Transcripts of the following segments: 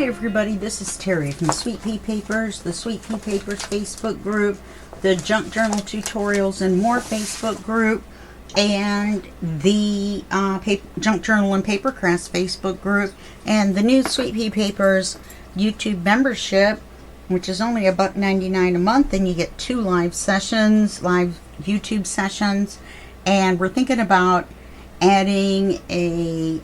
Hi everybody, this is Teri from Sweet Pea Papers, the Sweet Pea Papers Facebook group, the Junk Journal Tutorials and More Facebook group, and the Junk Journal and Paper Crafts Facebook group, and the new Sweet Pea Papers YouTube membership, which is only $1.99 a month, and you get 2 live sessions, live YouTube sessions, and we're thinking about adding a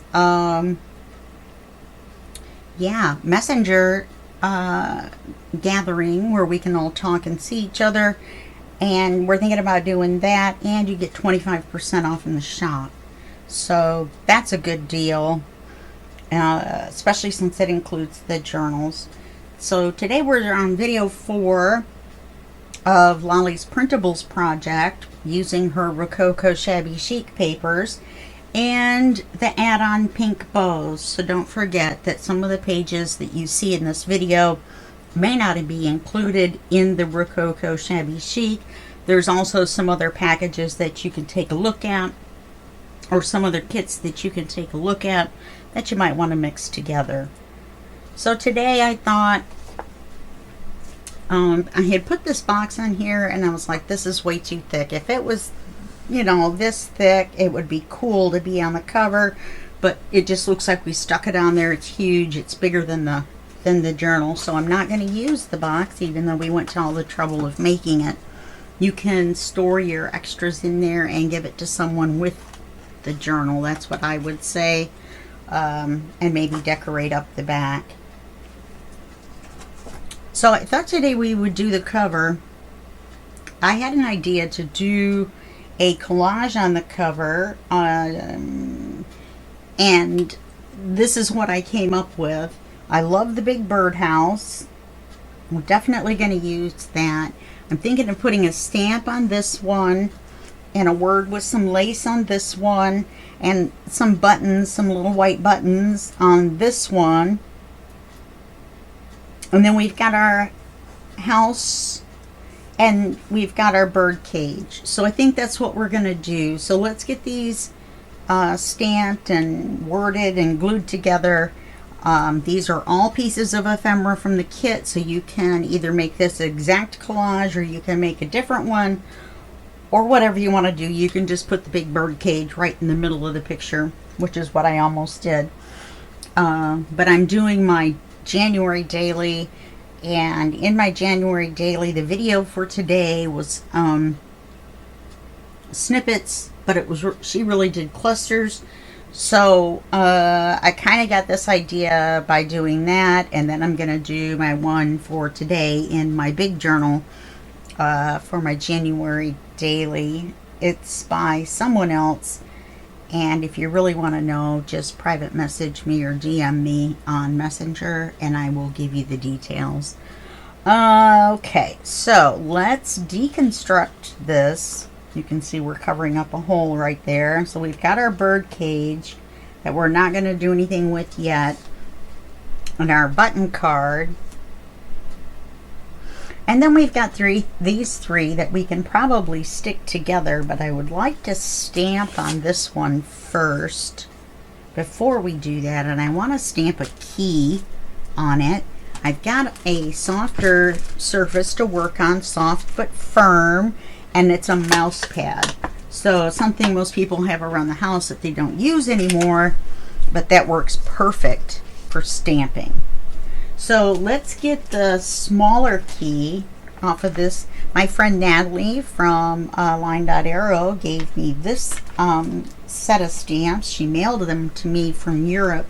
messenger gathering where we can all talk and see each other, and we're thinking about doing that, and you get 25% off in the shop. So that's a good deal, especially since it includes the journals. So today we're on video 4 of Lollie's Printables project using her Rococo Shabby Chic papers and the add-on pink bows. So don't forget that some of the pages that you see in this video may not be included in the Rococo Shabby Chic. There's also some other packages that you can take a look at, or some other kits that you can take a look at that you might want to mix together. So today I thought, I had put this box on here and I was like, this is way too thick. If it was, you know, this thick, it would be cool to be on the cover, but it just looks like we stuck it on there. It's huge. It's bigger than the journal, so I'm not going to use the box, even though we went to all the trouble of making it. You can store your extras in there and give it to someone with the journal. That's what I would say, and maybe decorate up the back. So I thought today we would do the cover. I had an idea to do a collage on the cover, and this is what I came up with. I love the big birdhouse. We're definitely going to use that. I'm thinking of putting a stamp on this one and a word with some lace on this one, and some buttons, some little white buttons on this one. And then we've got our house and we've got our bird cage. So I think that's what we're going to do. So let's get these stamped and worded and glued together. These are all pieces of ephemera from the kit, so you can either make this exact collage or you can make a different one, or whatever you want to do. You can just put the big bird cage right in the middle of the picture, which is what I almost did. But I'm doing my January daily, and in my January daily, the video for today was snippets, but it was, she really did clusters. So I kind of got this idea by doing that, and then I'm going to do my one for today in my big journal for my January daily. It's by someone else, and if you really want to know, just private message me or DM me on Messenger and I will give you the details. Okay, so let's deconstruct this. You can see we're covering up a hole right there. So we've got our bird cage that we're not going to do anything with yet, and our button card. And then we've got these three that we can probably stick together, but I would like to stamp on this one first before we do that. And I want to stamp a key on it. I've got a softer surface to work on, soft but firm, and it's a mouse pad. So something most people have around the house that they don't use anymore, but that works perfect for stamping. So let's get the smaller key off of this. My friend Natalie from Line.Arrow gave me this set of stamps. She mailed them to me from Europe.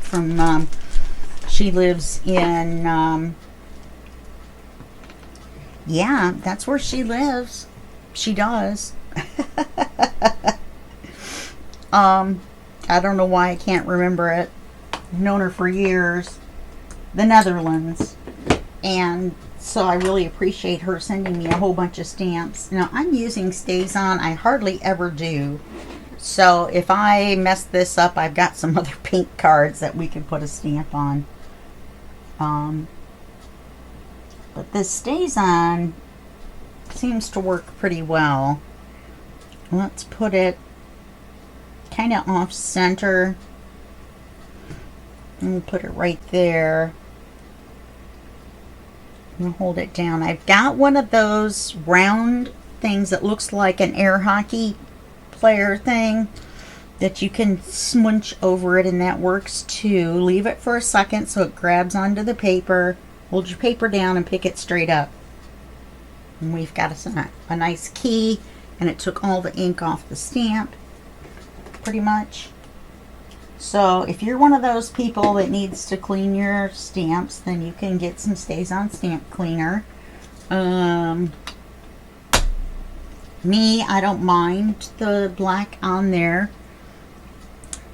She lives in, yeah, that's where she lives. She does. I don't know why I can't remember it. I've known her for years. The Netherlands. And so I really appreciate her sending me a whole bunch of stamps. Now I'm using StazOn. I hardly ever do. So if I mess this up, I've got some other pink cards that we can put a stamp on. But this StazOn seems to work pretty well. Let's put it kind of off center. And we'll put it right there. and hold it down. I've got one of those round things that looks like an air hockey player thing that you can smooch over it, and that works too. Leave it for a second so it grabs onto the paper. Hold your paper down and pick it straight up. And we've got a nice key, and it took all the ink off the stamp pretty much. So if you're one of those people that needs to clean your stamps, then you can get some Stays On stamp cleaner. Me, I don't mind the black on there.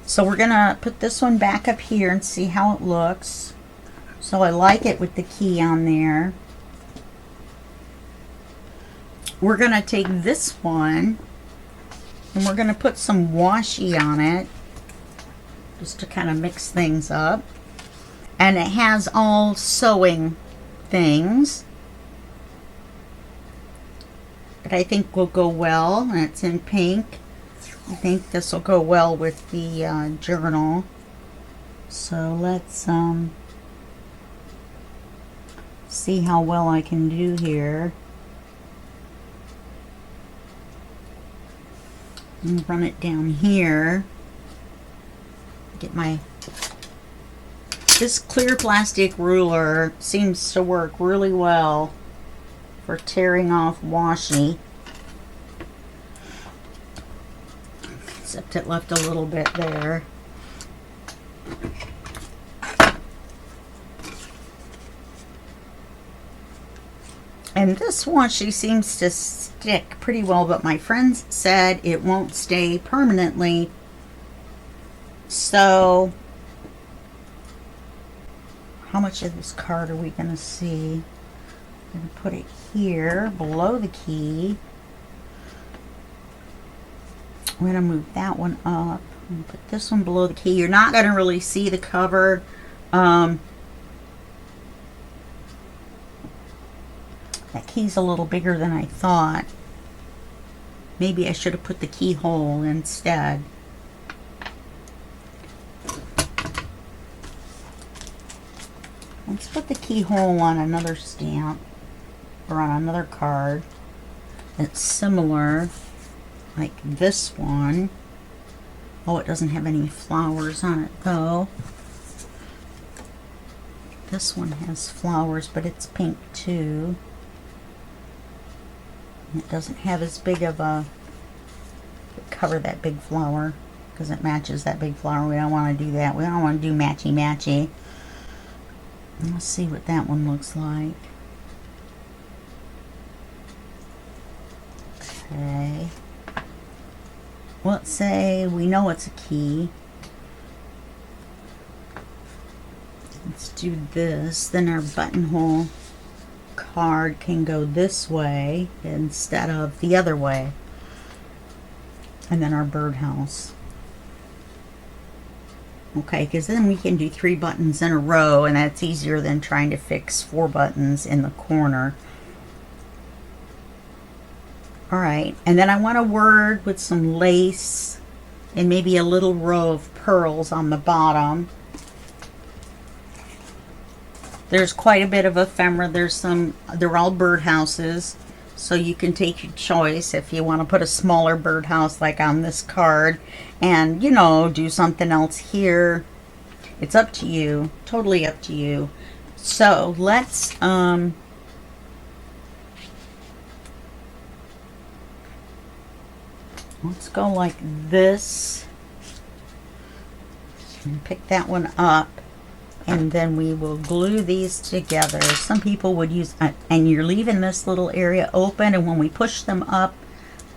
So we're gonna put this one back up here and see how it looks. So I like it with the key on there. We're gonna take this one and we're gonna put some washi on it, just to kind of mix things up. And it has all sewing things that I think will go well, and it's in pink. I think this will go well with the journal. So let's see how well I can do here. And run it down here. Get this clear plastic ruler seems to work really well for tearing off washi, except it left a little bit there. And this washi seems to stick pretty well, but my friends said it won't stay permanently. So how much of this card are we going to see? I'm going to put it here below the key. I'm going to move that one up and put this one below the key. You're not going to really see the cover. That key's a little bigger than I thought. Maybe I should have put the keyhole instead. Let's put the keyhole on another stamp or on another card that's similar, like this one. Oh, it doesn't have any flowers on it though. This one has flowers, but it's pink too. It doesn't have as big of a cover, that big flower, because it matches that big flower. We don't want to do that. We don't want to do matchy matchy. Let's see what that one looks like. Okay. Let's say we know it's a key. Let's do this. Then our buttonhole card can go this way instead of the other way. And then our birdhouse. Okay, because then we can do 3 buttons in a row, and that's easier than trying to fix 4 buttons in the corner. Alright, and then I want a word with some lace and maybe a little row of pearls on the bottom. There's quite a bit of ephemera. They're all birdhouses, so you can take your choice if you want to put a smaller birdhouse like on this card and, you know, do something else here. It's up to you, totally up to you. So let's go like this and pick that one up, and then we will glue these together. Some people would use, and you're leaving this little area open, and when we push them up,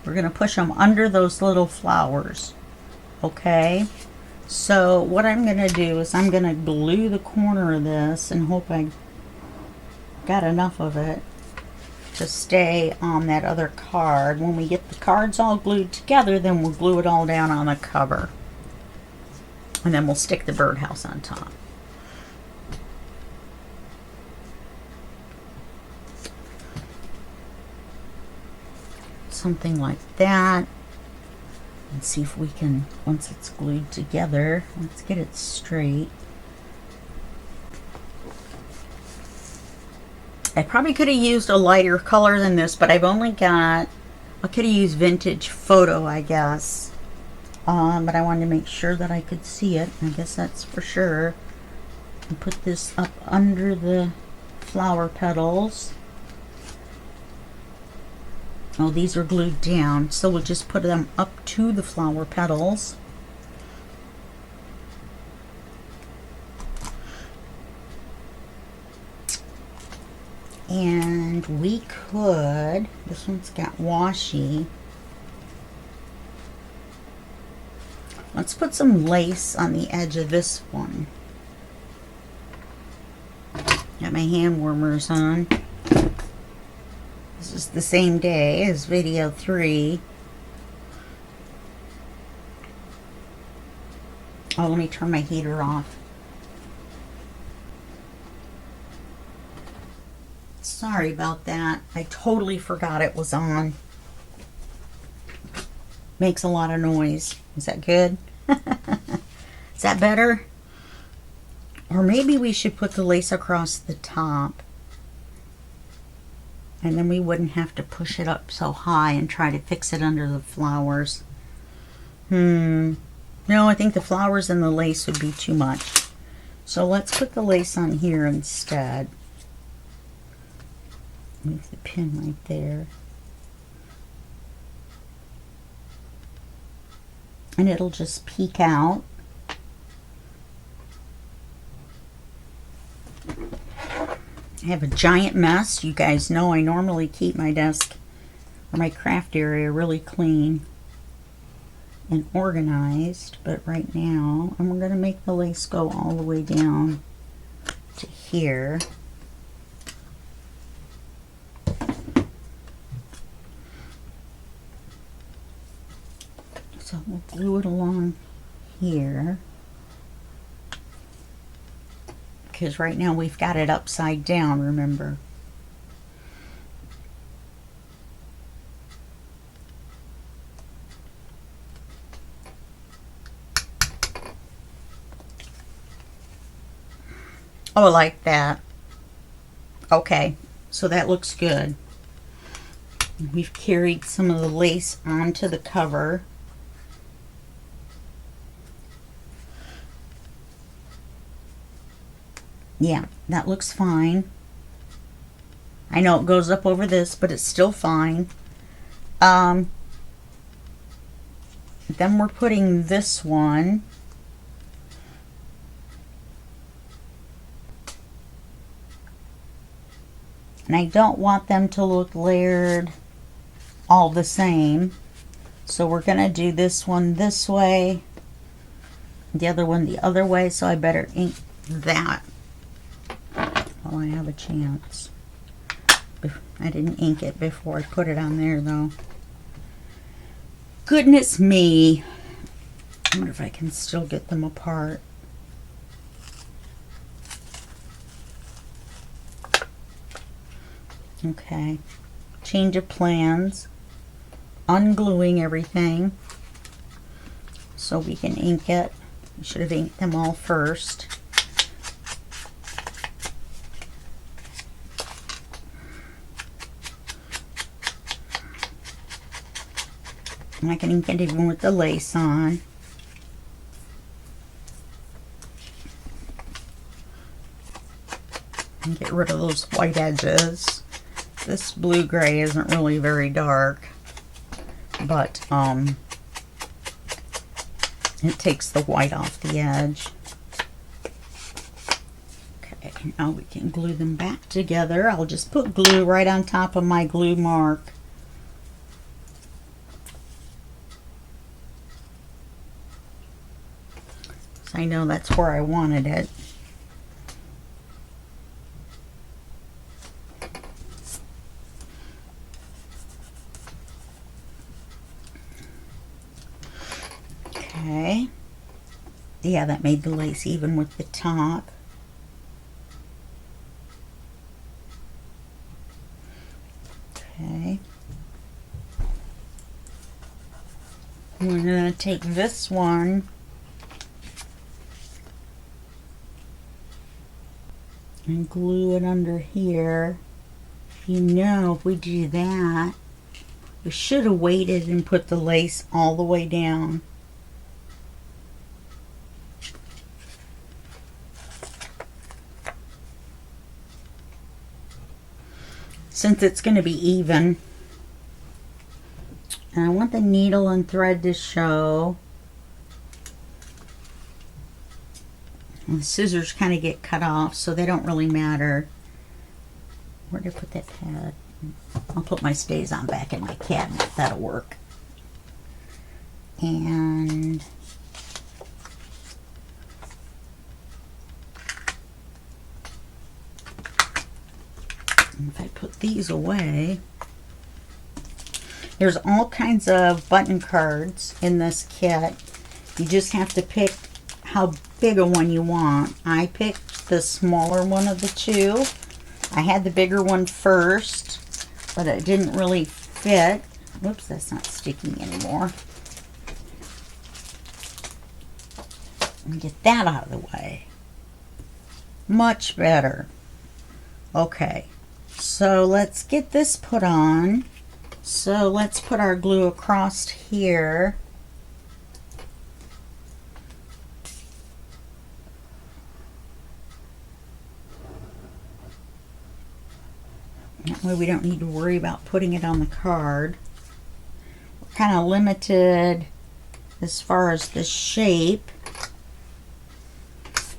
we're going to push them under those little flowers. Okay, so what I'm going to do is I'm going to glue the corner of this and hope I got enough of it to stay on that other card. When we get the cards all glued together, then we'll glue it all down on the cover, and then we'll stick the birdhouse on top. Something like that. And see if we can, once it's glued together, let's get it straight. I probably could have used a lighter color than this, but I've only got, I could have used vintage photo, I guess. But I wanted to make sure that I could see it. I guess that's for sure. And put this up under the flower petals. Oh, these are glued down, so we'll just put them up to the flower petals. And we could, this one's got washi. Let's put some lace on the edge of this one. Got my hand warmers on. This is the same day as video 3. Oh, let me turn my heater off. Sorry about that. I totally forgot it was on. Makes a lot of noise. Is that good? Is that better? Or maybe we should put the lace across the top. And then we wouldn't have to push it up so high and try to fix it under the flowers. No, I think the flowers and the lace would be too much. So let's put the lace on here instead. Move the pin right there. And it'll just peek out. I have a giant mess. You guys know I normally keep my desk or my craft area really clean and organized, but right now I'm going to make the lace go all the way down to here. So we'll glue it along here. Because right now we've got it upside down, remember. Oh, I like that. Okay, so that looks good. We've carried some of the lace onto the cover. Yeah, that looks fine. I know it goes up over this, but it's still fine. Then we're putting this one. And I don't want them to look layered all the same. So we're going to do this one this way, the other one the other way, so I better ink that while I have a chance. I didn't ink it before I put it on there though. Goodness me. I wonder if I can still get them apart. Okay. Change of plans. Ungluing everything so we can ink it. We should have inked them all first. And I can ink it even with the lace on. And get rid of those white edges. This blue-gray isn't really very dark, but it takes the white off the edge. Okay, now we can glue them back together. I'll just put glue right on top of my glue mark. So I know that's where I wanted it. Okay. Yeah, that made the lace even with the top. Okay. We're going to take this one and glue it under here. you know, if we do that, we should have waited and put the lace all the way down. Since it's going to be even. And I want the needle and thread to show. And the scissors kind of get cut off, so they don't really matter. Where did I put that pad? I'll put my stays on back in my cabinet. That'll work. And if I put these away, there's all kinds of button cards in this kit. You just have to pick how big a one you want. I picked the smaller one of the two. I had the bigger one first, but it didn't really fit. Whoops, that's not sticking anymore. Let me get that out of the way. Much better. Okay, so let's get this put on. So let's put our glue across here. That way we don't need to worry about putting it on the card. We're kind of limited as far as the shape.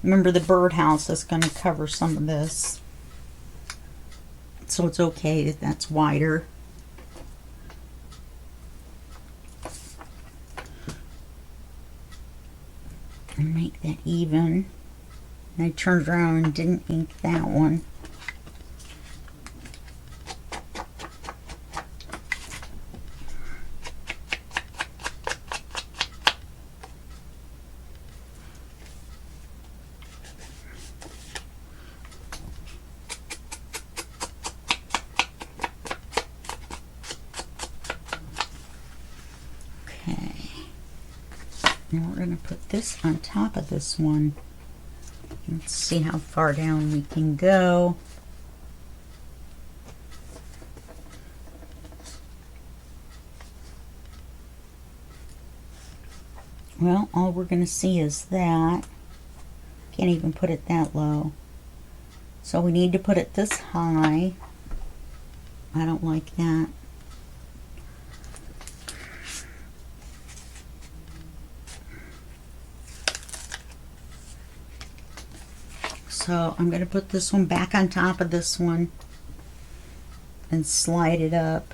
Remember, the birdhouse is going to cover some of this, so it's okay that that's wider. And make that even. And I turned around and didn't ink that one. Now we're going to put this on top of this one. Let's see how far down we can go. Well, all we're going to see is that. Can't even put it that low. So we need to put it this high. I don't like that. So I'm going to put this one back on top of this one and slide it up.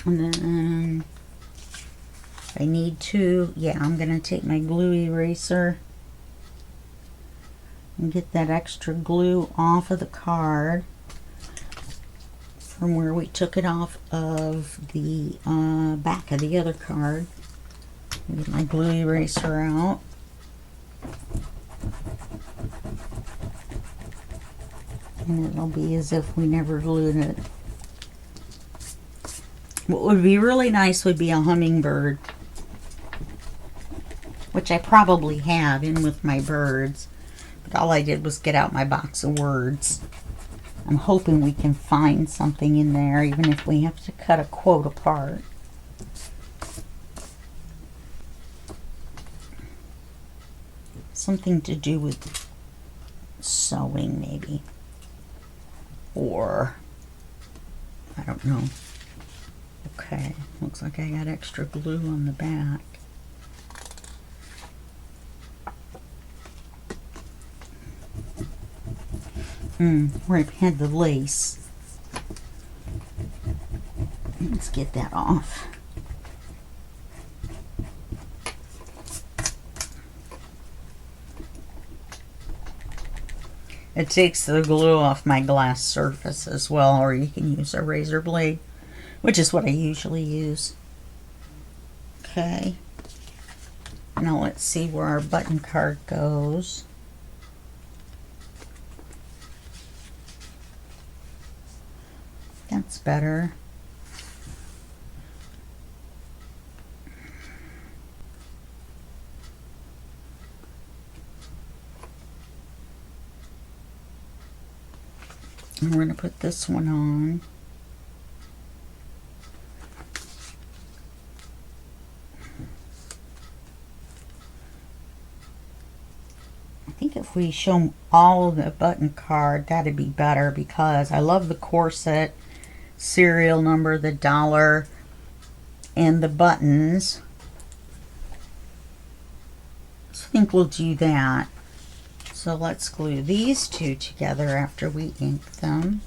And then if I need to, yeah, I'm going to take my glue eraser and get that extra glue off of the card from where we took it off of the back of the other card. Get my glue eraser out. And it'll be as if we never glued it. What would be really nice would be a hummingbird, which I probably have in with my birds, but all I did was get out my box of words. I'm hoping we can find something in there, even if we have to cut a quote apart. Something to do with sewing, maybe. Or, I don't know. Okay, looks like I got extra glue on the back. Where I had the lace. Let's get that off. It takes the glue off my glass surface as well, or you can use a razor blade, which is what I usually use. Okay. Now let's see where our button card goes. That's better. And we're going to put this one on. I think if we show all the button card, that'd be better, because I love the corset, serial number, the dollar, and the buttons. So I think we'll do that. So let's glue these two together after we ink them.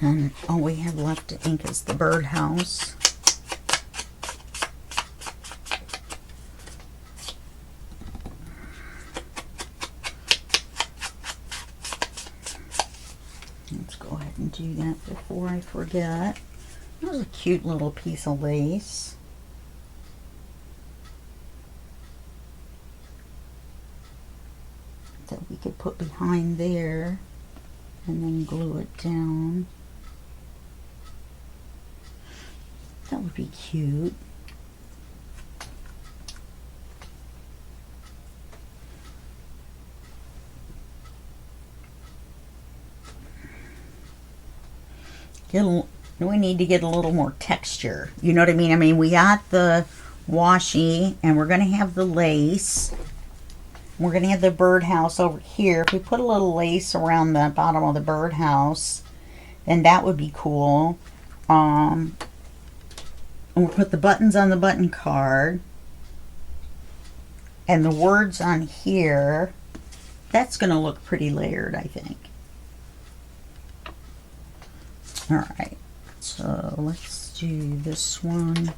And all we have left to ink is the birdhouse. Let's go ahead and do that before I forget. That was a cute little piece of lace. That we could put behind there and then glue it down. That would be cute. We need to get a little more texture. You know what I mean? I mean, we got the washi, and we're going to have the lace. We're going to have the birdhouse over here. If we put a little lace around the bottom of the birdhouse, then that would be cool. And we'll put the buttons on the button card. And the words on here. That's going to look pretty layered, I think. Alright, so let's do this one.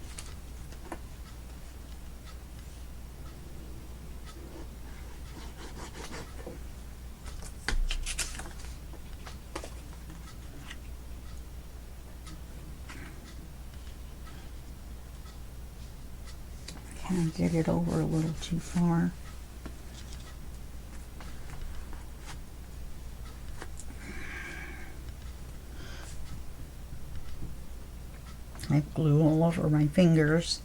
Kind of did it over a little too far. I have glue all over my fingers.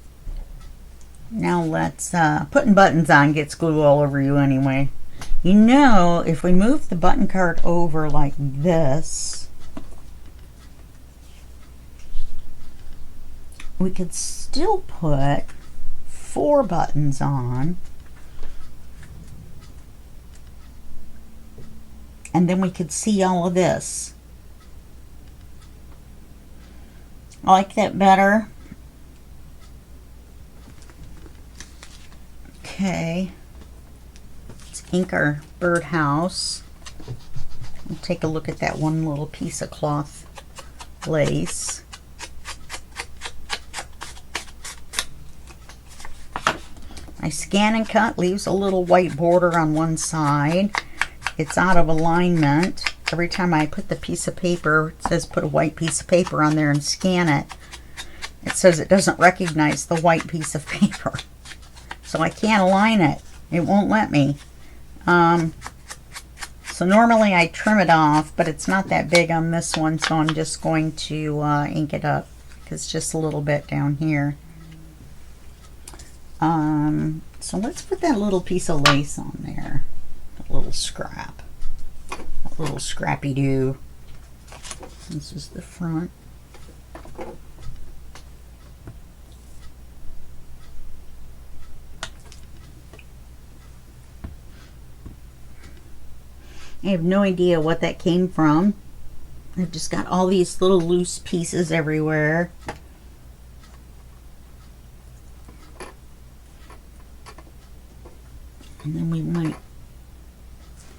Now let's, putting buttons on gets glue all over you anyway. You know, if we move the button card over like this, we could still put 4 buttons on. And then we could see all of this. I like that better. Okay. Let's ink our birdhouse. We'll take a look at that one little piece of cloth lace. My scan and cut leaves a little white border on one side. It's out of alignment. Every time I put the piece of paper, it says put a white piece of paper on there and scan it. It says it doesn't recognize the white piece of paper. So I can't align it. It won't let me. So normally I trim it off, but it's not that big on this one, so I'm just going to ink it up. Because it's just a little bit down here. So let's put that little piece of lace on there. A little scrap. A little scrappy-doo. This is the front. I have no idea what that came from. I've just got all these little loose pieces everywhere. And then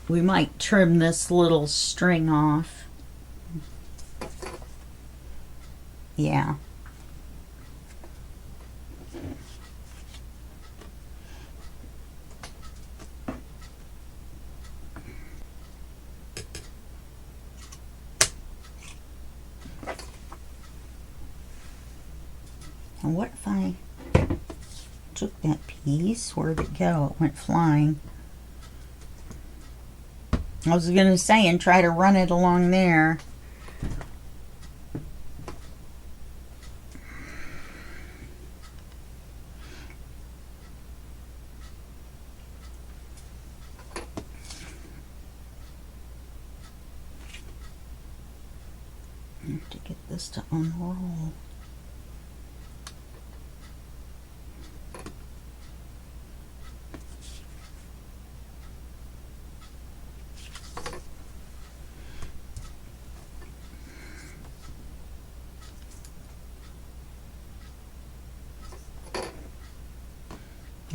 we might trim this little string off. Yeah. And what if I took that piece? Where'd it go? It went flying. I was going to say, and try to run it along there. I have to get this to unroll.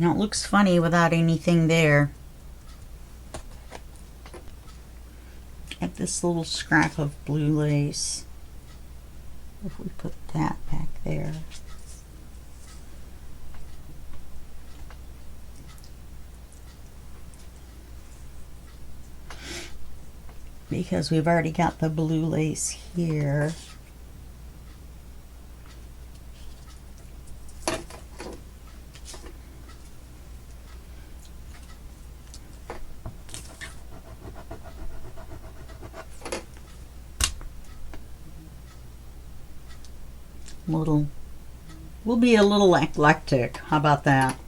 Now it looks funny without anything there. I have this little scrap of blue lace. If we put that back there. Because we've already got the blue lace here. We'll be a little eclectic. How about that?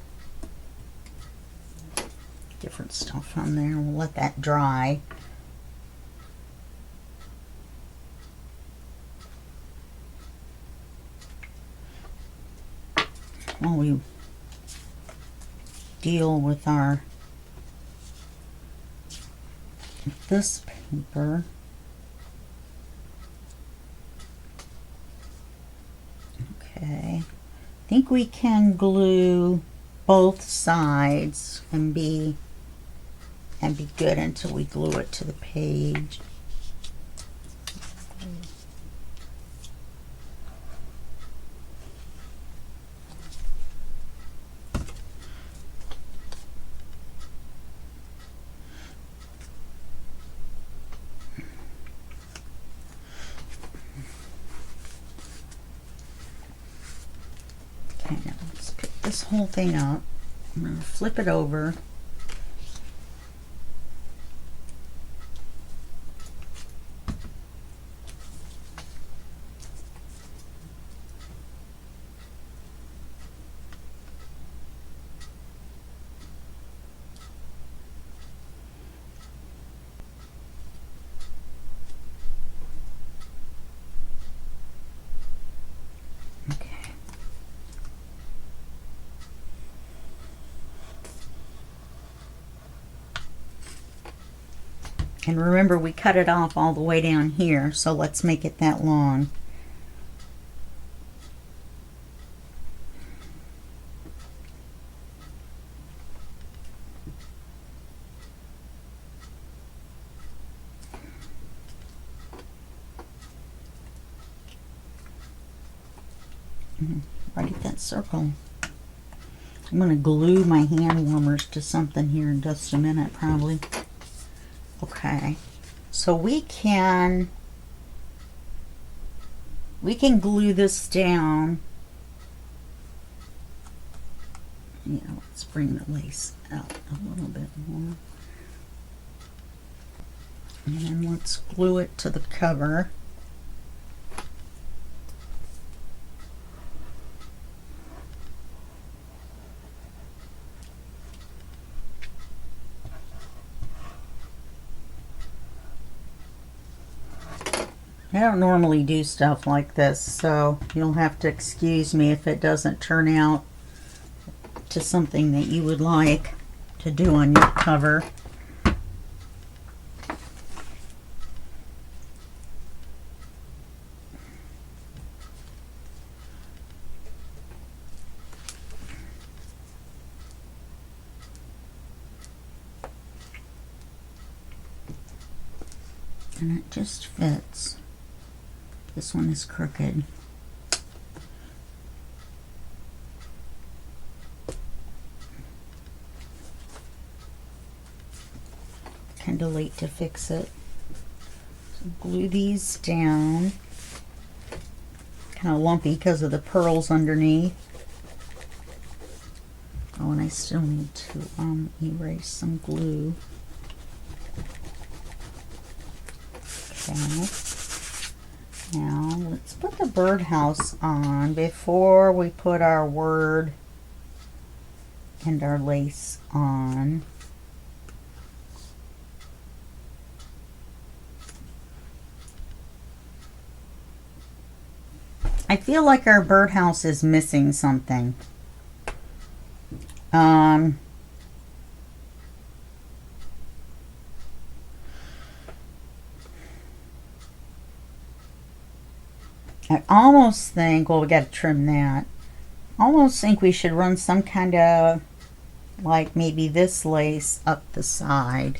Different stuff on there. We'll let that dry. While we deal with this paper. Okay, I think we can glue both sides and be good until we glue it to the page. Now let's pick this whole thing up. I'm going to flip it over. And remember, we cut it off all the way down here, so let's make it that long. Right at that circle. I'm going to glue my hand warmers to something here in just a minute, probably. Okay, so we can glue this down. Yeah, let's bring the lace out a little bit more. And then let's glue it to the cover. I don't normally do stuff like this, so you'll have to excuse me if it doesn't turn out to something that you would like to do on your cover. And it just fits. This one is crooked. Kind of late to fix it. So glue these down. kind of lumpy because of the pearls underneath. Oh, and I still need to erase some glue. Okay. Now let's put the birdhouse on before we put our word and our lace on. I feel like our birdhouse is missing something. I almost think, well, we got to trim that. Almost think we should run some kind of, like maybe this lace up the side.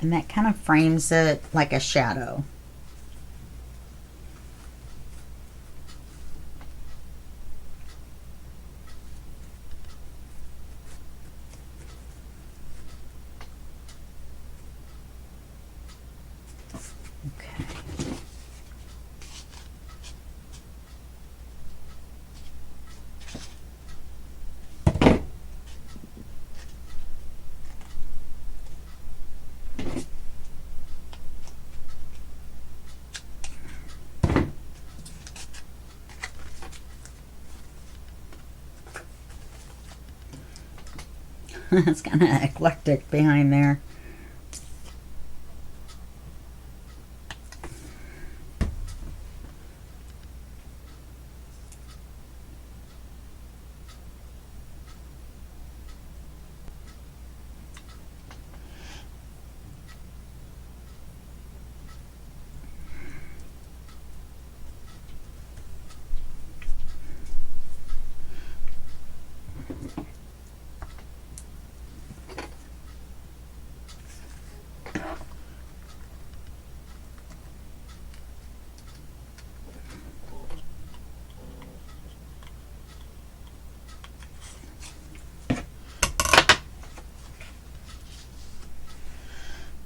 And that kind of frames it like a shadow. It's kind of eclectic behind there.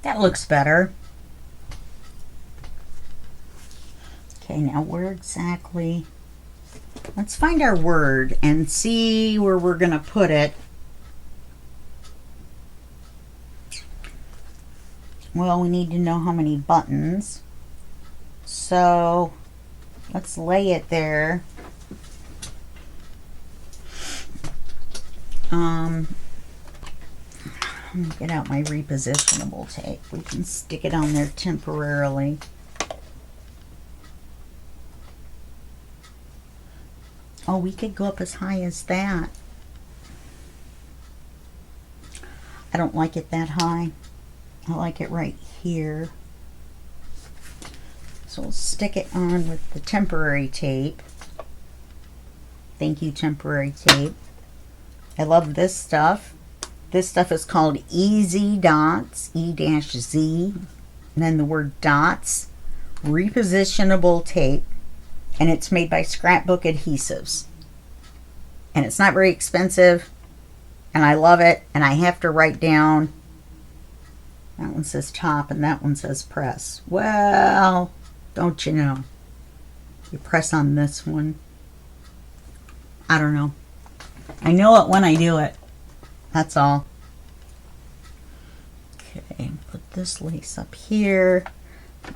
That looks better. Okay, now where exactly? Let's find our word and see where we're going to put it. Well, we need to know how many buttons. So let's lay it there. Let me get out my repositionable tape. We can stick it on there temporarily. Oh, we could go up as high as that. I don't like it that high. I like it right here. So we'll stick it on with the temporary tape. Thank you, temporary tape. I love this stuff. This stuff is called Easy Dots, E-Z, and then the word dots, repositionable tape, and it's made by Scrapbook Adhesives. And it's not very expensive, and I love it, and I have to write down, that one says top and that one says press. Well, don't you know, you press on this one. I don't know. I know it when I do it. That's all. Okay, put this lace up here.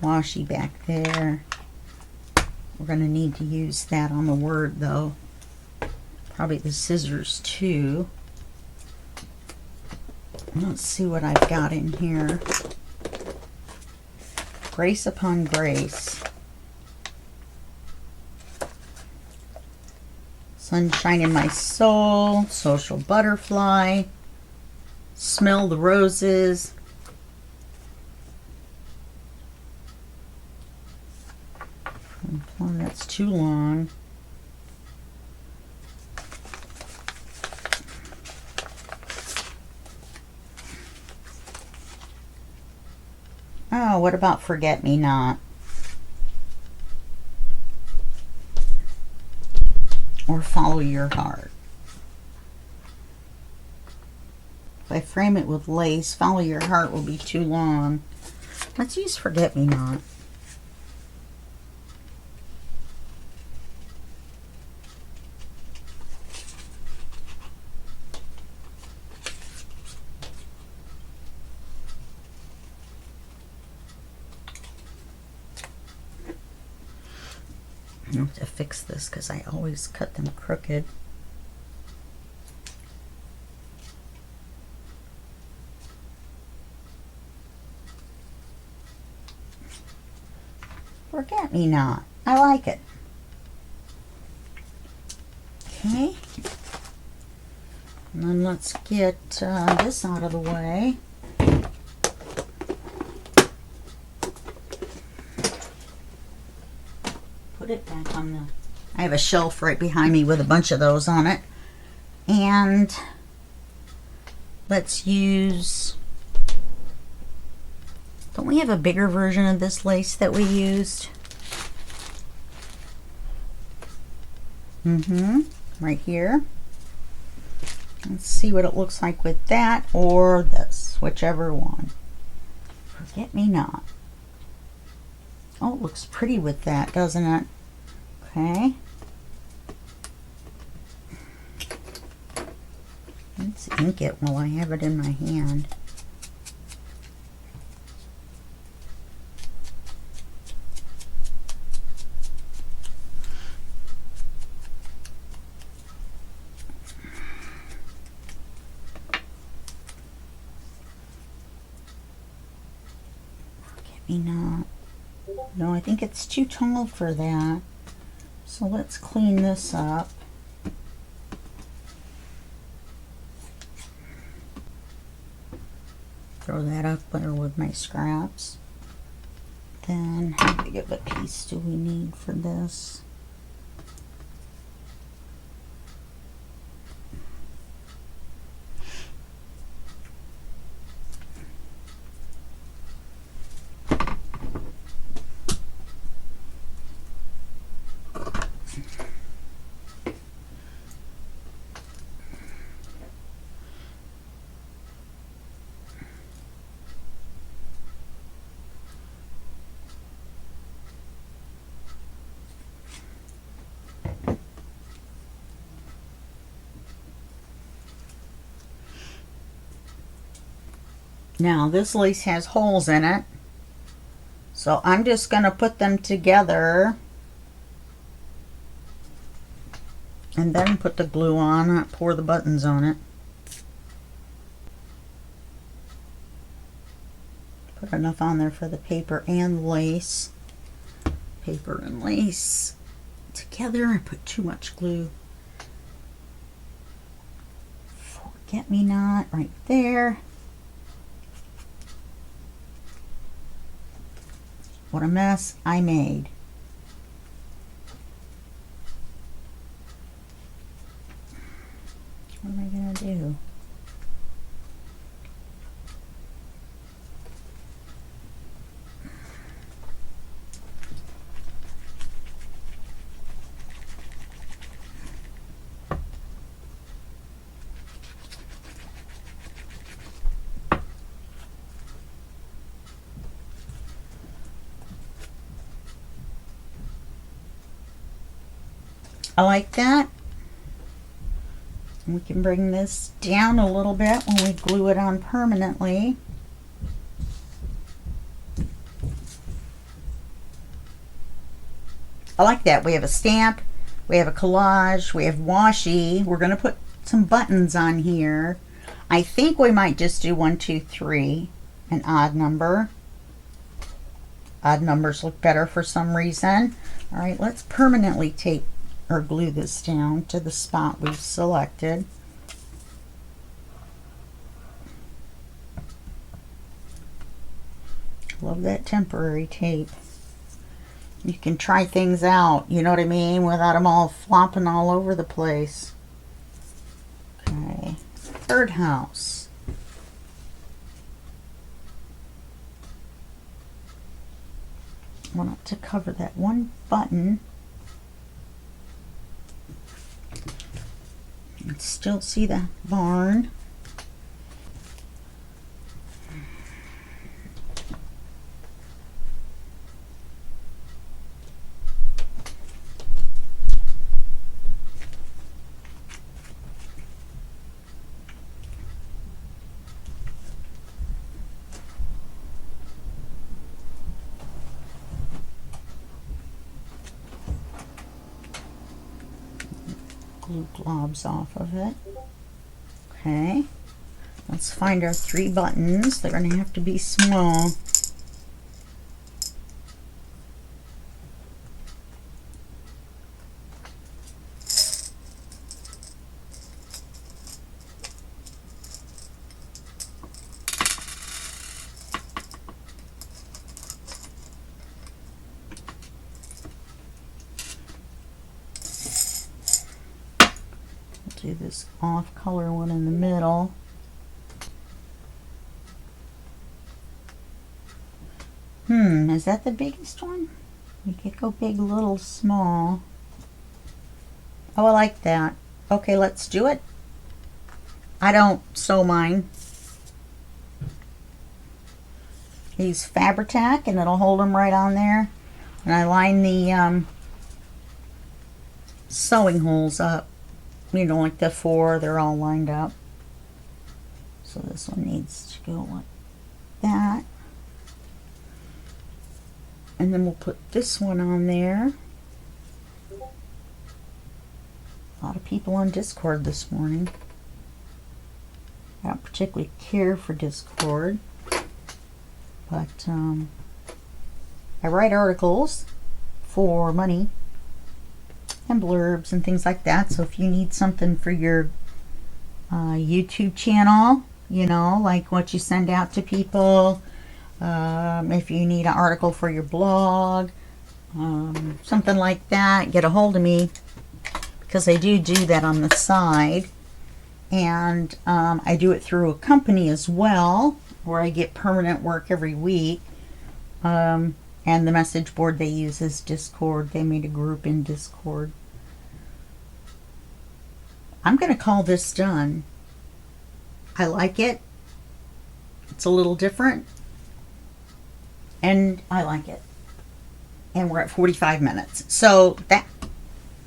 Washi back there. We're going to need to use that on the word though. Probably the scissors too. Let's see what I've got in here. Grace upon grace. Sunshine in my soul, social butterfly, smell the roses. Oh, that's too long. Oh, what about forget me not? Or follow your heart. If I frame it with lace, follow your heart will be too long. Let's use forget-me-not. I have to fix this because I always cut them crooked. Forget-me-not. I like it. Okay. And then let's get this out of the way. Put it back on the... I have a shelf right behind me with a bunch of those on it. And let's use... Don't we have a bigger version of this lace that we used? Right here. Let's see what it looks like with that or this, whichever one. Forget-me-not. Oh, it looks pretty with that, doesn't it? Okay. Let's ink it while I have it in my hand. Forget-me-not. No, I think it's too tall for that. So let's clean this up. Throw that up there with my scraps. Then how big of a piece do we need for this? Now this lace has holes in it, so I'm just going to put them together and then put the glue on, pour the buttons on it. Put enough on there for the paper and lace. Paper and lace together. I put too much glue. Forget-me-not right there. What a mess I made. What am I going to do? I like that. We can bring this down a little bit when we glue it on permanently. I like that. We have a stamp, we have a collage, we have washi. We're going to put some buttons on here. I think we might just do 1, 2, 3, an odd number. Odd numbers look better for some reason. All right, let's permanently tape or glue this down to the spot we've selected. Love that temporary tape. You can try things out, you know what I mean, without them all flopping all over the place. Okay, third house. I want it to cover that one button. You can still see the barn. glue globs off of it. Okay, let's find our 3 buttons. They're going to have to be small. Do this off color one in the middle. Is that the biggest one? You could go big, little, small. Oh, I like that. Okay, let's do it. I don't sew mine. Use Fabri-Tac and it'll hold them right on there. And I line the sewing holes up. You know, like the 4, they're all lined up. So this one needs to go like that. And then we'll put this one on there. A lot of people on Discord this morning. I don't particularly care for Discord, but I write articles for money and blurbs and things like that. So if you need something for your YouTube channel, you know, like what you send out to people, if you need an article for your blog, something like that, get a hold of me, because I do that on the side. And I do it through a company as well, where I get permanent work every week. And the message board they use is Discord. They made a group in Discord. I'm going to call this done. I like it. It's a little different. And I like it. And we're at 45 minutes. So that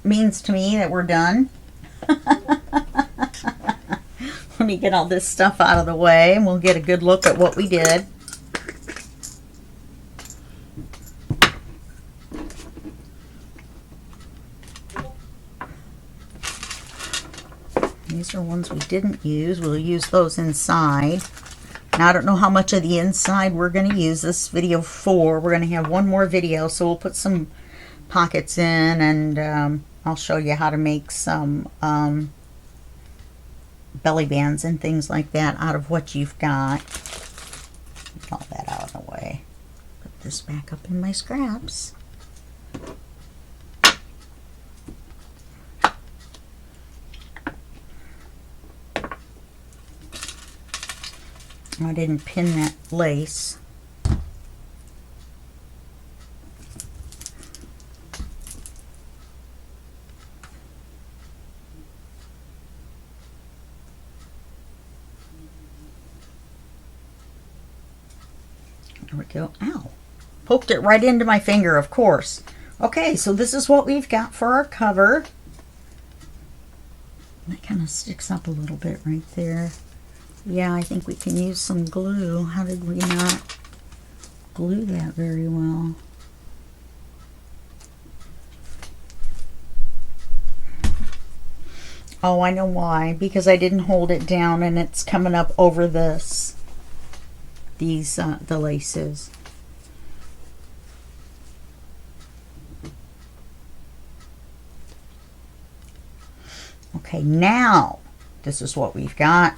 means to me that we're done. Let me get all this stuff out of the way and we'll get a good look at what we did. These are ones we didn't use. We'll use those inside. Now, I don't know how much of the inside we're going to use this video for. We're going to have one more video, so we'll put some pockets in, and I'll show you how to make some belly bands and things like that out of what you've got. Get all that out of the way. Put this back up in my scraps. I didn't pin that lace. There we go. Ow. Poked it right into my finger, of course. Okay, so this is what we've got for our cover. That kind of sticks up a little bit right there. Yeah, I think we can use some glue. How did we not glue that very well? Oh, I know why. Because I didn't hold it down and it's coming up over this. The laces. Okay, now this is what we've got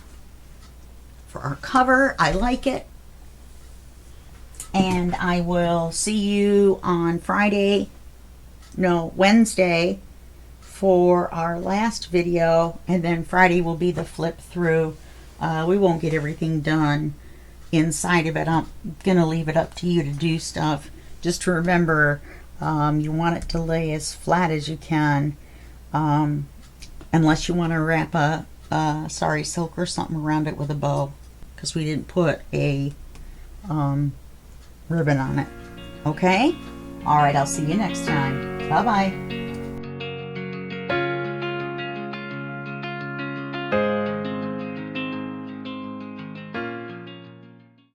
for our cover. I like it. And I will see you on Wednesday for our last video, and then Friday will be the flip through. We won't get everything done inside of it. I'm gonna leave it up to you to do stuff. Just remember, you want it to lay as flat as you can, unless you want to wrap a sari silk or something around it with a bow, because we didn't put a ribbon on it. Okay? Alright, I'll see you next time. Bye-bye.